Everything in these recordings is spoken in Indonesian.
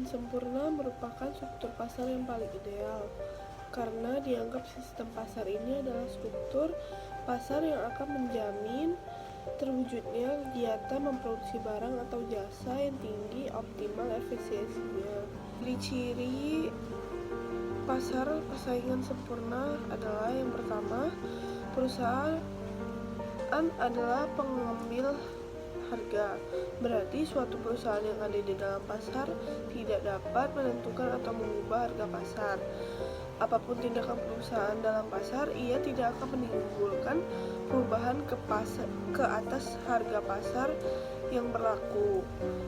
sempurna merupakan struktur pasar yang paling ideal, karena dianggap sistem pasar ini adalah struktur pasar yang akan menjamin terwujudnya kegiatan memproduksi barang atau jasa yang tinggi, optimal efisiensinya. Ciri-ciri pasar persaingan sempurna adalah yang pertama, perusahaan adalah pengambil harga. Berarti suatu perusahaan yang ada di dalam pasar tidak dapat menentukan atau mengubah harga pasar. Apapun tindakan perusahaan dalam pasar, ia tidak akan menimbulkan perubahan ke atas harga pasar yang berlaku.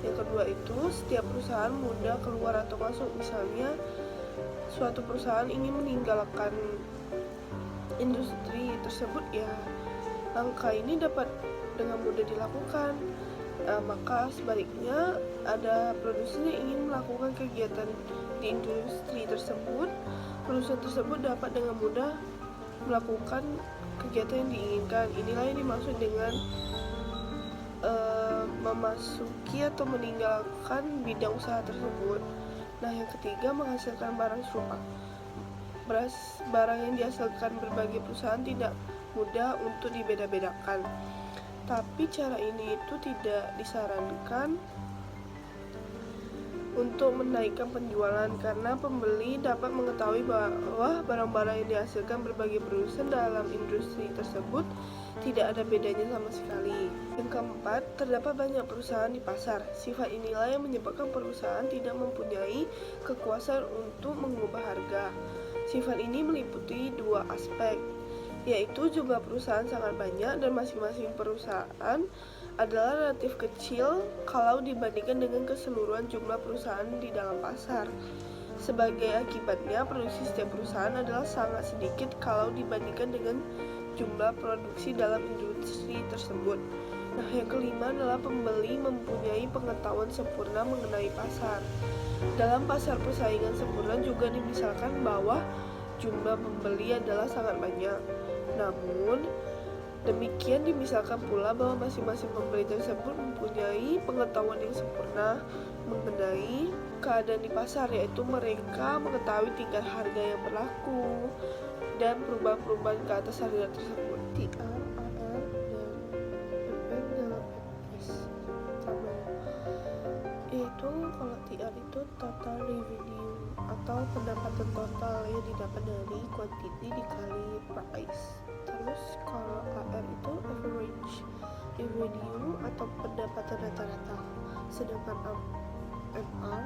Yang kedua itu, setiap perusahaan mudah keluar atau masuk. Misalnya, suatu perusahaan ingin meninggalkan industri tersebut, ya langkah ini dapat dengan mudah dilakukan. Maka sebaliknya, ada produsen yang ingin melakukan kegiatan di industri tersebut, perusahaan tersebut dapat dengan mudah melakukan kegiatan yang diinginkan. Inilah yang dimaksud dengan memasuki atau meninggalkan bidang usaha tersebut. Nah, yang ketiga, menghasilkan barang serupa. Barang yang dihasilkan berbagai perusahaan tidak mudah untuk dibeda-bedakan. Tapi cara ini itu tidak disarankan untuk menaikkan penjualan, karena pembeli dapat mengetahui bahwa barang-barang yang dihasilkan berbagai perusahaan dalam industri tersebut tidak ada bedanya sama sekali. Yang keempat, terdapat banyak perusahaan di pasar. Sifat inilah yang menyebabkan perusahaan tidak mempunyai kekuasaan untuk mengubah harga. Sifat ini meliputi dua aspek, yaitu jumlah perusahaan sangat banyak dan masing-masing perusahaan adalah relatif kecil kalau dibandingkan dengan keseluruhan jumlah perusahaan di dalam pasar. Sebagai akibatnya, produksi setiap perusahaan adalah sangat sedikit kalau dibandingkan dengan jumlah produksi dalam industri tersebut. Nah, yang kelima adalah pembeli mempunyai pengetahuan sempurna mengenai pasar. Dalam pasar persaingan sempurna juga dimisalkan bahwa jumlah pembeli adalah sangat banyak. Namun, demikian dimisalkan pula bahwa masing-masing pembeli tersebut mempunyai pengetahuan yang sempurna mengenai keadaan di pasar, yaitu mereka mengetahui tingkat harga yang berlaku dan perubahan-perubahan ke atas harga tersebut. TR, AR, dan PP dalam FS sama, yaitu kalau TR itu total revenue atau pendapatan total yang didapat dari quantity dikali price. Terus kalau AR itu average revenue atau pendapatan rata-rata. Sedangkan MR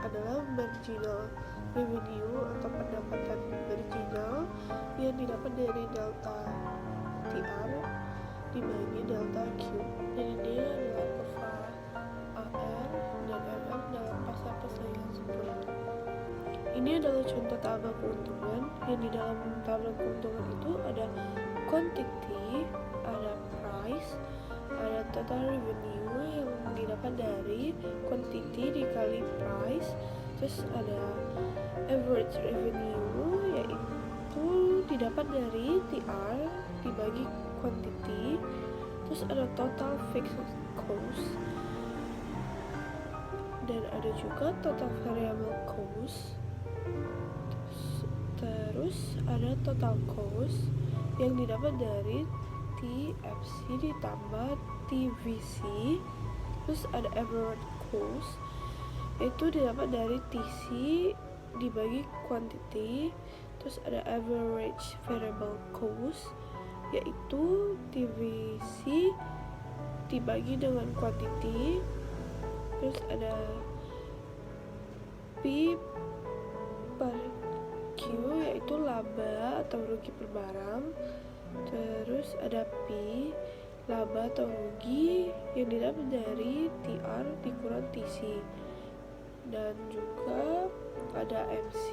adalah marginal revenue atau pendapatan marginal yang didapat dari delta TR dibagi delta Q. Dan ini adalah kurva AR dan MM dalam pasar persaingan sempurna. Ini adalah contoh tabel keuntungan, yang di dalam tabel keuntungan itu ada quantity, ada price, ada total revenue yang didapat dari quantity dikali price, terus ada average revenue yaitu didapat dari TR dibagi quantity, terus ada total fixed cost, dan ada juga total variable cost. Terus ada total cost yang didapat dari TFC ditambah TVC. Terus ada average cost, itu didapat dari TC dibagi quantity. Terus ada average variable cost, yaitu TVC dibagi dengan quantity. Terus ada P per Q, yaitu laba atau rugi per barang. Terus ada P, laba atau rugi yang didapat dari TR dikurang TC. Dan juga ada MC,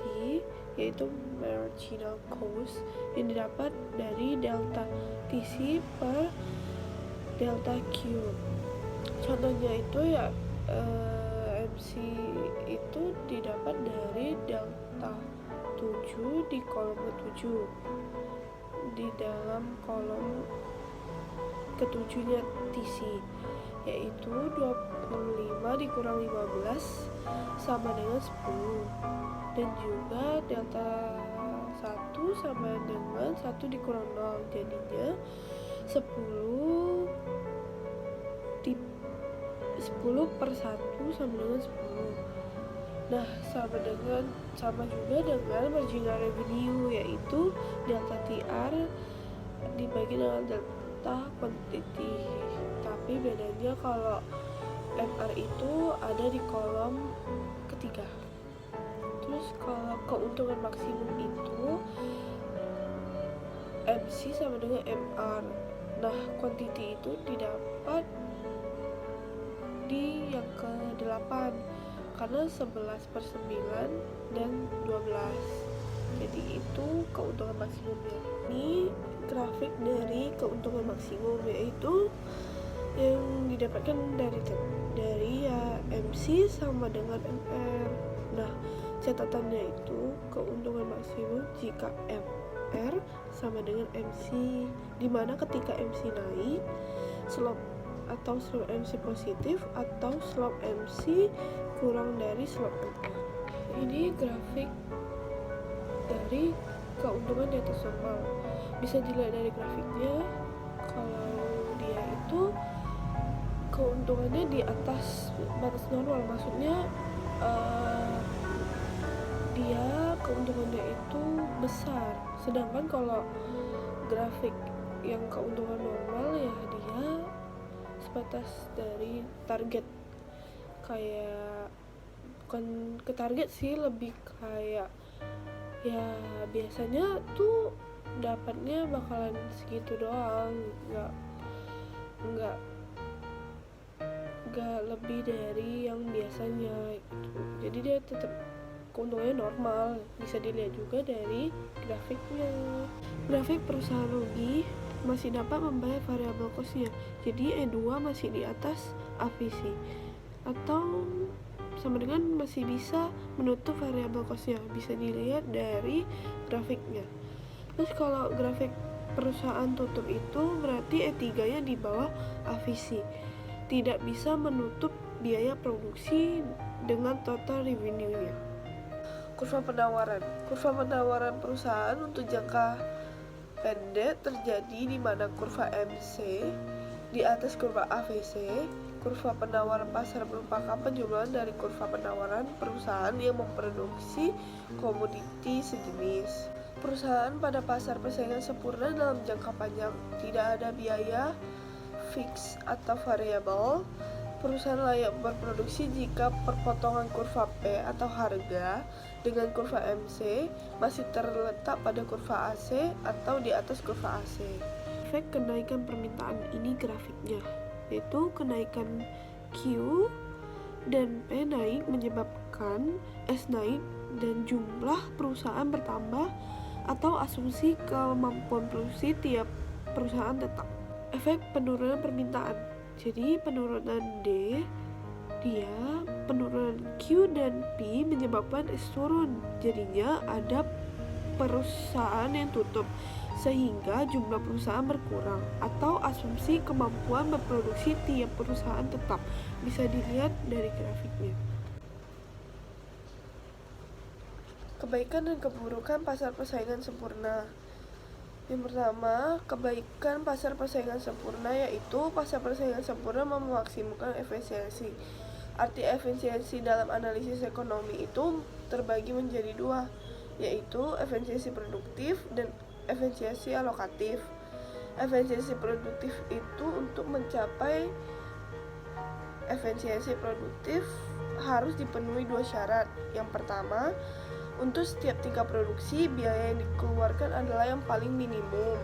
yaitu marginal cost yang didapat dari delta TC per delta Q. Contohnya itu ya MC itu didapat dari delta 7 di kolom ke-7. Di dalam kolom ke-7-nya TC. yaitu 25 dikurang 15 sama dengan 10, dan juga delta 1 sama dengan 1 dikurang 0, jadinya 10 per 1 sama dengan 10. Nah, sama juga dengan marginal revenue, yaitu delta TR dibagi dengan delta quantity. Tapi bedanya kalau MR itu ada di kolom ketiga. Terus kalau keuntungan maksimum itu MC sama dengan MR. Nah, quantity itu didapat di yang ke-8 karena 11/9 dan 12. Jadi itu keuntungan maksimumnya. Ini grafik dari keuntungan maksimum, yaitu yang didapatkan dari ya MC sama dengan MR. Nah, catatannya itu keuntungan maksimum jika MR sama dengan MC, dimana ketika MC naik, slope MC positif atau slope MC kurang dari slope MR. Ini grafik dari keuntungan di atas normal. Bisa dilihat dari grafiknya, kalau dia itu keuntungannya di atas batas normal, maksudnya dia keuntungannya itu besar. Sedangkan kalau grafik yang keuntungan normal ya dia sebatas dari target, kayak bukan ke target sih, lebih kayak ya biasanya tuh dapatnya bakalan segitu doang, nggak lebih dari yang biasanya gitu. Jadi dia tetap keuntungannya normal. Bisa dilihat juga dari grafiknya. Grafik perusahaan rugi masih dapat membayar variabel cost-nya, jadi E2 masih di atas AVC, atau sama dengan masih bisa menutup variabel cost-nya. Bisa dilihat dari grafiknya. Terus kalau grafik perusahaan tutup itu berarti E3 nya di bawah AVC, tidak bisa menutup biaya produksi dengan total revenue-nya. Kurva penawaran perusahaan untuk jangka pendek terjadi di mana kurva MC di atas kurva AVC. Kurva penawaran pasar merupakan penjumlahan dari kurva penawaran perusahaan yang memproduksi komoditi sejenis. Perusahaan pada pasar persaingan sempurna dalam jangka panjang, tidak ada biaya fix atau variabel. Perusahaan layak berproduksi jika perpotongan kurva P atau harga dengan kurva MC masih terletak pada kurva AC atau di atas kurva AC. Efek kenaikan permintaan ini grafiknya, yaitu kenaikan Q dan P naik menyebabkan S naik dan jumlah perusahaan bertambah atau asumsi kemampuan produksi tiap perusahaan tetap. Efek penurunan permintaan, jadi penurunan D, dia penurunan Q dan P menyebabkan S turun, jadinya ada perusahaan yang tutup sehingga jumlah perusahaan berkurang, atau asumsi kemampuan berproduksi tiap perusahaan tetap. Bisa dilihat dari grafiknya. Kebaikan dan keburukan pasar persaingan sempurna. Yang pertama, kebaikan pasar persaingan sempurna yaitu pasar persaingan sempurna memaksimalkan efisiensi. Arti efisiensi dalam analisis ekonomi itu terbagi menjadi dua, yaitu efisiensi produktif dan efisiensi alokatif. Efisiensi produktif itu untuk mencapai efisiensi produktif harus dipenuhi dua syarat. Yang pertama, untuk setiap tingkat produksi, biaya yang dikeluarkan adalah yang paling minimum.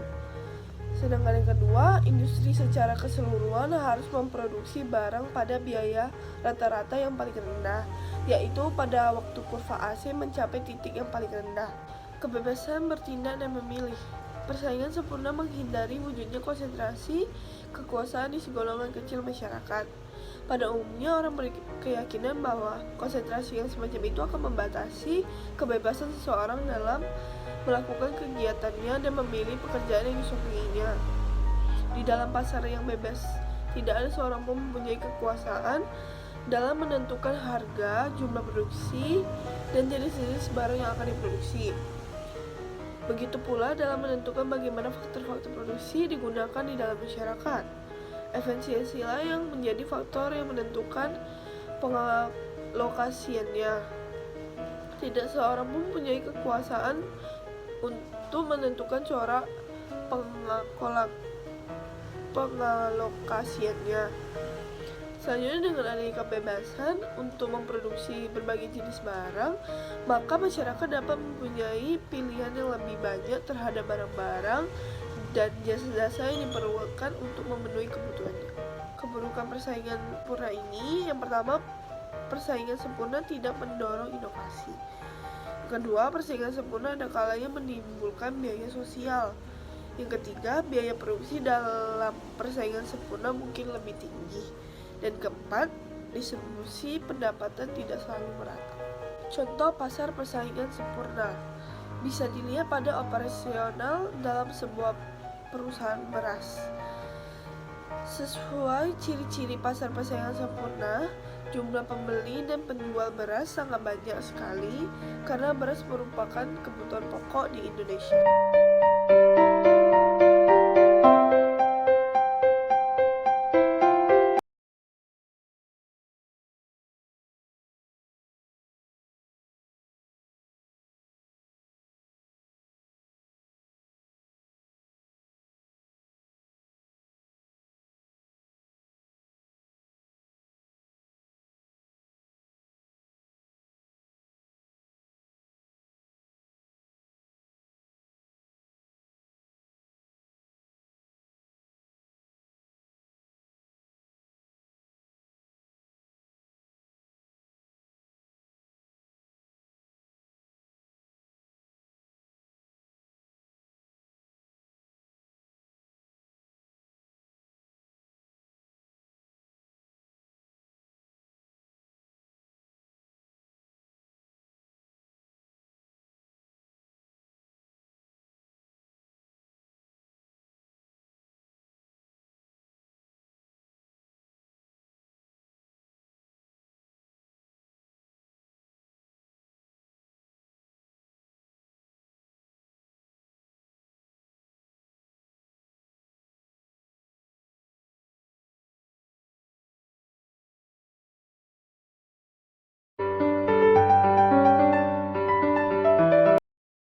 Sedangkan yang kedua, industri secara keseluruhan harus memproduksi barang pada biaya rata-rata yang paling rendah, yaitu pada waktu kurva AC mencapai titik yang paling rendah. Kebebasan bertindak dan memilih. Persaingan sempurna menghindari wujudnya konsentrasi kekuasaan di segolongan kecil masyarakat. Pada umumnya orang berkeyakinan bahwa konsentrasi yang semacam itu akan membatasi kebebasan seseorang dalam melakukan kegiatannya dan memilih pekerjaan yang disukainya. Di dalam pasar yang bebas Tidak ada seorang pun mempunyai kekuasaan dalam menentukan harga, jumlah produksi, dan jenis-jenis barang yang akan diproduksi. Begitu pula dalam menentukan bagaimana faktor-faktor produksi digunakan di dalam masyarakat. Efisiensilah yang menjadi faktor yang menentukan pengalokasiannya. Tidak seorang pun mempunyai kekuasaan untuk menentukan corak pengalokasiannya. Selanjutnya, dengan adanya kebebasan untuk memproduksi berbagai jenis barang, maka masyarakat dapat mempunyai pilihan yang lebih banyak terhadap barang-barang dan jasa-jasa yang diperlukan untuk memenuhi kebutuhannya. Keburukan persaingan sempurna ini, yang pertama, persaingan sempurna tidak mendorong inovasi. Kedua, persaingan sempurna ada kalanya menimbulkan biaya sosial. Yang ketiga, biaya produksi dalam persaingan sempurna mungkin lebih tinggi. Dan keempat, distribusi pendapatan tidak selalu merata. Contoh pasar persaingan sempurna bisa dilihat pada operasional dalam sebuah perusahaan beras. Sesuai ciri-ciri pasar persaingan sempurna, jumlah pembeli dan penjual beras sangat banyak sekali karena beras merupakan kebutuhan pokok di Indonesia.